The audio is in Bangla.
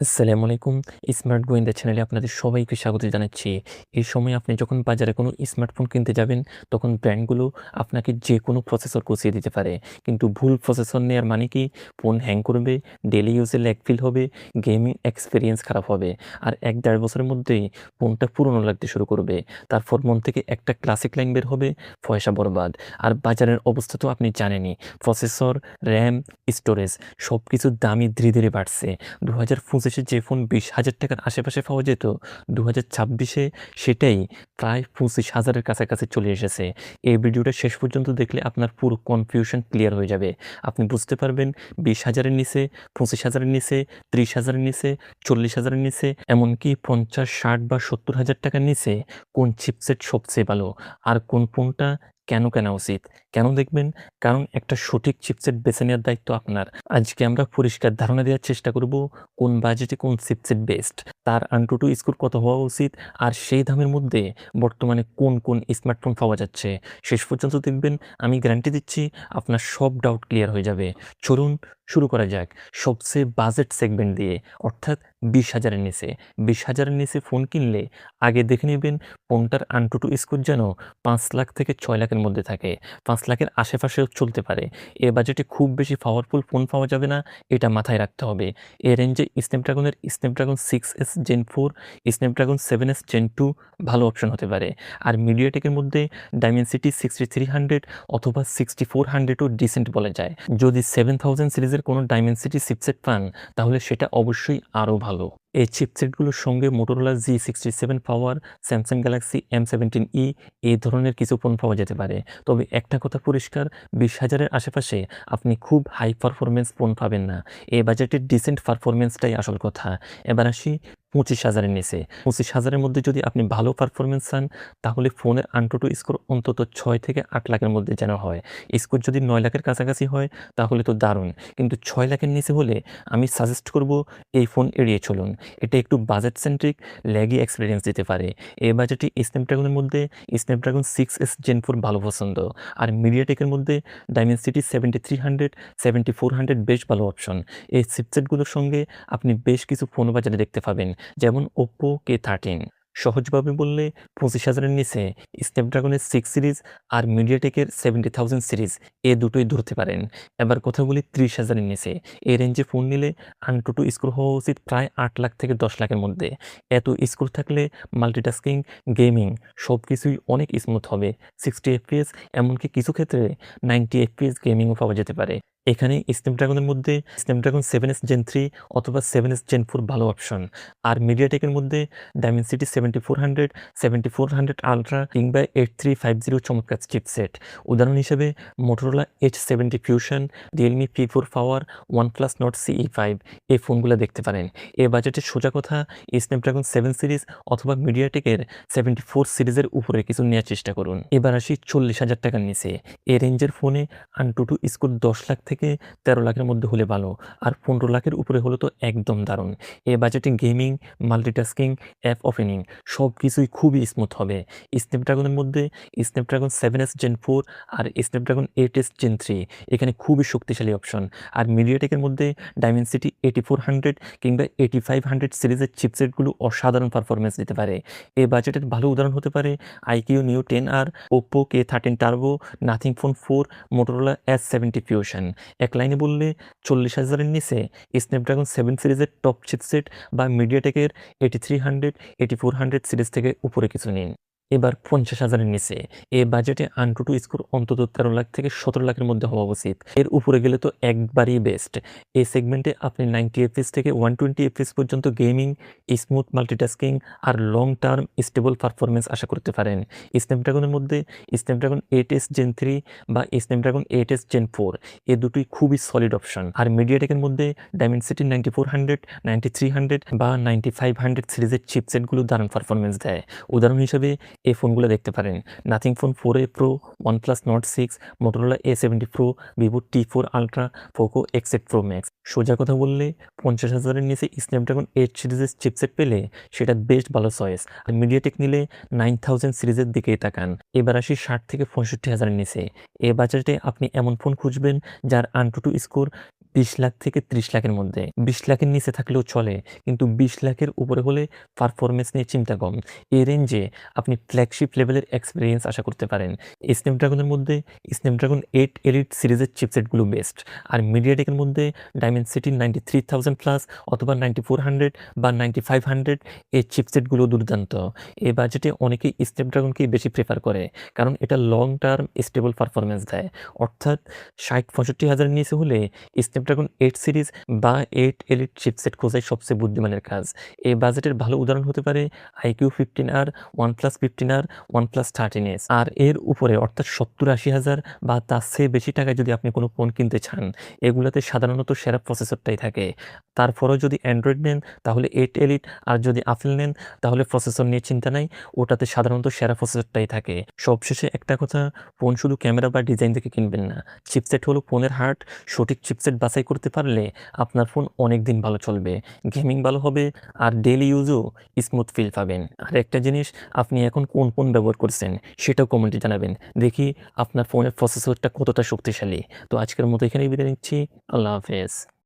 আসসালামু আলাইকুম। স্মার্ট গোয়েন্দা চ্যানেলে আপনাদের সবাইকে স্বাগত জানাচ্ছি। এই সময় আপনি যখন বাজারে কোনো স্মার্টফোন কিনতে যাবেন, তখন ব্র্যান্ডগুলো আপনাকে যেকোনো প্রসেসর কষিয়ে দিতে পারে। কিন্তু ভুল প্রসেসর নেয়ার মানে কি? ফোন হ্যাং করবে, ডেইলি ইউজে ল্যাগ ফিল হবে, গেমিং এক্সপেরিয়েন্স খারাপ হবে। আর ১-১.৫ বছরের মধ্যেই ফোনটা পুরনো লাগতে শুরু করবে। তারপর মন থেকে একটা ক্লাসিক লাইন বের হবে, পয়সা বরবাদ। আর বাজারের অবস্থা তো আপনি জানেনই। প্রসেসর, RAM, স্টোরেজ সবকিছুর দামই ধীরে, ধীরে বাড়ছে। ২০২৫ যে ফোন ৳২০,০০০ আশেপাশে পাওয়া যেত, ২০২৬ সেটাই প্রায় ২৫,০০০ কাছাকাছি চলে এসেছে। এই ভিডিওটা শেষ পর্যন্ত দেখলে আপনার পুরো কনফিউশন ক্লিয়ার হয়ে যাবে। আপনি বুঝতে পারবেন ২০,০০০ এর নিচে, ২৫,০০০ এর নিচে, ৩০,০০০ এর নিচে, ৪০,০০০ এর নিচে, এমনকি ৫০, ৬০ বা ৳৭০,০০০ নিচে কোন চিপসেট সবচেয়ে ভালো আর কোন ফোনটা কেন কেনা উচিত? কেন দেখবেন? কারণ একটা সঠিক চিপসেট বেছে নেওয়ার দায়িত্ব আপনার। আজকে আমরা পরিষ্কার ধারণা দেওয়ার চেষ্টা করব কোন বাজেটে কোন চিপসেট বেস্ট, তার AnTuTu স্কোর কত হওয়া উচিত আর সেই দামের মধ্যে বর্তমানে কোন স্মার্টফোন পাওয়া যাচ্ছে। শেষ পর্যন্ত দেখবেন, আমি গ্যারান্টি দিচ্ছি আপনার সব ডাউট ক্লিয়ার হয়ে যাবে। চলুন শুরু করা যাক সবচেয়ে বাজেট সেগমেন্ট দিয়ে, অর্থাৎ ২০,০০০ এর নিচে। ২০,০০০ এর নিচে ফোন কিনলে আগে দেখে নেবেন ফোনটার AnTuTu স্কোর যেন ৫ লাখ থেকে ৬ লাখের মধ্যে থাকে। ৫ লাখের আশেপাশেও চলতে পারে। এ বাজেটে খুব বেশি পাওয়ারফুল ফোন পাওয়া যাবে না, এটা মাথায় রাখতে হবে। এই রেঞ্জে Snapdragon 6s Gen 4, Snapdragon 7s Gen 2 ভালো অপশন হতে পারে। আর মিডিয়াটেকের মধ্যে ডাইমেনসিটি 6300 অথবা 6400 ও ডিসেন্ট বলা যায়। যদি 7000 সিরিজের কোনো ডাইমেনসিটি চিপসেট পান, তাহলে সেটা অবশ্যই আরও ভালো। এই চিপসেটগুলোর সঙ্গে Motorola G67 পাওয়ার, Samsung Galaxy M17e এই ধরনের কিছু ফোন পাওয়া যেতে পারে। তবে একটা কথা পরিষ্কার, ২০,০০০ এর আশেপাশে আপনি খুব হাই পারফরম্যান্স ফোন পাবেন না। এই বাজেটের ডিসেন্ট পারফরম্যান্সটাই আসল কথা। এবার আসি ২৫,০০০ এর নিচে। ২৫,০০০ এর মধ্যে যদি আপনি ভালো পারফরম্যান্স চান, তাহলে ফোনের AnTuTu স্কোর অন্তত ৬ থেকে ৮ লাখের মধ্যে যেন হয়। স্কোর যদি ৯ লাখের কাছাকাছি হয়, তাহলে তো দারুণ। কিন্তু ৬ লাখের নিচে হলে আমি সাজেস্ট করব এই ফোন এড়িয়ে চলুন। এটা একটু বাজেট সেন্ট্রিক, ল্যাগি এক্সপেরিয়েন্স দিতে পারে। এই বাজেটে স্ন্যাপড্রাগনের মধ্যে স্ন্যাপড্রাগন 6s Gen 4 ভালো পছন্দ। আর মিডিয়াটেকের মধ্যে ডাইমেনসিটি 7300, 7400 বেশ ভালো অপশন। এই চিপসেটগুলোর সঙ্গে আপনি বেশ কিছু ফোন বাজারে দেখতে পাবেন, যেমন Oppo K13। সহজভাবে বললে ২৫,০০০ এর নিচে স্ন্যাপড্রাগনের 6 সিরিজ আর মিডিয়াটেকের 70000 সিরিজ, এ দুটোই ধরতে পারেন। এবার কথা বলি ৩০,০০০ এর নিচে। এই রেঞ্জে ফোন নিলে AnTuTu স্কোর হওয়া উচিত প্রায় ৮ লাখ থেকে ১০ লাখের মধ্যে। এত স্কোর থাকলে মাল্টিটাস্কিং, গেমিং সবকিছুই অনেক স্মুথ হবে। 60 এফপিএস, এমনকি কিছু ক্ষেত্রে 90 এফপিএস গেমিংও পাওয়া যেতে পারে। এখানে স্ন্যাপড্রাগনের মধ্যে স্ন্যাপড্রাগন 7s Gen 3 অথবা 7s Gen 4 ভালো অপশন। আর মিডিয়াটেকের মধ্যে ডাইমেনসিটি 7400, 7400 আল্ট্রা কিংবা 8350 চমৎকার চিপসেট। উদাহরণ হিসেবে Motorola H70 Fusion, Realme P4 Power, OnePlus Nord CE5 এই ফোনগুলো দেখতে পারেন। এ বাজেটের সোজা কথা, স্ন্যাপড্রাগন 7 সিরিজ অথবা মিডিয়াটেকের 74 সিরিজের উপরে কিছু নেওয়ার চেষ্টা করুন। এবার আসি ৪০,০০০ টাকার নিচে। এ রেঞ্জের ফোনে AnTuTu স্কোর ১০ লাখ থেকে ১৩ লাখের মধ্যে হলে ভালো, আর ১৫ লাখের উপরে হলে তো একদম দারুণ। এ বাজেটে গেমিং, মাল্টিটাস্কিং, অ্যাপ ওপেনিং সবকিছুই খুবই স্মুথ হবে। স্ন্যাপড্রাগনের মধ্যে স্ন্যাপড্রাগন 7s Gen 4 আর স্ন্যাপড্রাগন 8s Gen 3 এখানে খুবই শক্তিশালী অপশন। আর মিডিয়াটেকের মধ্যে ডাইমেনসিটি 8400 কিংবা 8500 সিরিজের চিপসেটগুলো অসাধারণ পারফরম্যান্স দিতে পারে। এই বাজেটের ভালো উদাহরণ হতে পারে iQOO Neo 10R, Oppo K13 Turbo, Nothing Phone 4, Motorola S70 Fusion। এক লাইনে বললে ৪০,০০০ এর নিচে স্ন্যাপড্রাগন 7 সিরিজের টপ চিপসেট বা মিডিয়াটেকের 8300, 8400 সিরিজ থেকে উপরে কিছু নিন। এবার ৫০,০০০ এর নিচে। এ বাজেটে AnTuTu স্কোর অন্তত ১৩ লাখ থেকে ১৭ লাখের মধ্যে হওয়া উচিত। এর উপরে গেলে তো একবারেই বেস্ট। এই সেগমেন্টে আপনি 90 এফপিএস থেকে 120 এফপিএস পর্যন্ত গেমিং, স্মুথ মাল্টিটাস্কিং আর লং টার্ম স্টেবল পারফরম্যান্স আশা করতে পারেন। স্ন্যাপড্রাগনের মধ্যে স্ন্যাপড্রাগন 8s Gen 3 বা স্ন্যাপড্রাগন 8s Gen 4 এ দুটোই খুবই সলিড অপশন। আর মিডিয়াটেকের মধ্যে ডাইমেনসিটি 9400, 9300 বা 9500 সিরিজের চিপসেটগুলো দারুণ পারফরম্যান্স দেয়। উদাহরণ হিসেবে এই ফোনগুলো দেখতে পারেন nothing phone 4a Pro, OnePlus Nord 6, Motorola A70 Pro, Vivo T4 Ultra, Poco X8 Pro Max। সোজা কথা বললে ৫০,০০০ এর নিচে স্ন্যাপড্রাগন 8 সিরিজের চিপসেট পেলে সেটা বেস্ট ভালো চয়েস। আর মিডিয়াটেক নিলে 9000 সিরিজের দিকেই তাকান। এবার আসি ৬০ থেকে ৬৫,০০০ এর নিচে। এ বাজেটে আপনি এমন ফোন খুঁজবেন যার AnTuTu স্কোর 20 লাখ থেকে 30 লাখের মধ্যে। 20 লাখের নিচে থাকলেও চলে, কিন্তু 20 লাখের উপরে হলে পারফরম্যান্স নিয়ে চিন্তা কম। এই রেঞ্জে আপনি ফ্ল্যাগশিপ লেভেলের এক্সপেরিয়েন্স আশা করতে পারেন। স্ন্যাপড্রাগনের মধ্যে স্ন্যাপড্রাগন 8 এলিট সিরিজের চিপসেটগুলো বেস্ট। আর মিডিয়াটেকের মধ্যে ডায়মেনসিটি 93,000 প্লাস অথবা 9400 বা 9500 এই চিপসেটগুলো দুর্দান্ত। এই বাজেটে অনেকেই স্ন্যাপড্রাগনকেই বেশি প্রেফার করে, কারণ এটা লং টার্ম স্টেবল পারফরম্যান্স দেয়। অর্থাৎ 60-65 হাজারের নিচে হলে স্ন্যাপড্রাগন 8 সিরিজ বা 8 এলিট চিপসেট খোঁজাই সবচেয়ে বুদ্ধিমানের কাজ। এই বাজেটের ভালো উদাহরণ হতে পারে IQ 15R, OnePlus 15R, OnePlus 13s। আর এর উপরে অর্থাৎ 70-80 হাজার বা তার চেয়ে বেশি টাকায় যদি আপনি কোনো ফোন কিনতে চান, এগুলাতে সাধারণত সেরা প্রসেসরটাই থাকে। তারপরেও যদি অ্যান্ড্রয়েড নেন তাহলে 8 এলিট, আর যদি আপেল নেন তাহলে প্রসেসর নিয়ে চিন্তা নাই, ওটাতে সাধারণত সেরা প্রসেসরটাই থাকে। সবশেষে একটা কথা, ফোন শুধু ক্যামেরা বা ডিজাইন দেখে কিনবেন না, চিপসেট হলো ফোনের হার্ট। সঠিক চিপসেট বাছাই করতে পারলে আপনার ফোন অনেক দিন ভালো চলবে, গেমিং ভালো হবে, আর ডেইলি ইউজও স্মুথ ফিল পাবেন। আর একটা জিনিস, আপনি এখন কোন ফোন ব্যবহার করছেন সেটাও কমেন্টে জানাবেন, দেখি আপনার ফোনের প্রসেসরটা কতটা শক্তিশালী। তো আজকের মতো এখানেই বিদায় নিচ্ছি। আল্লাহ হাফেজ।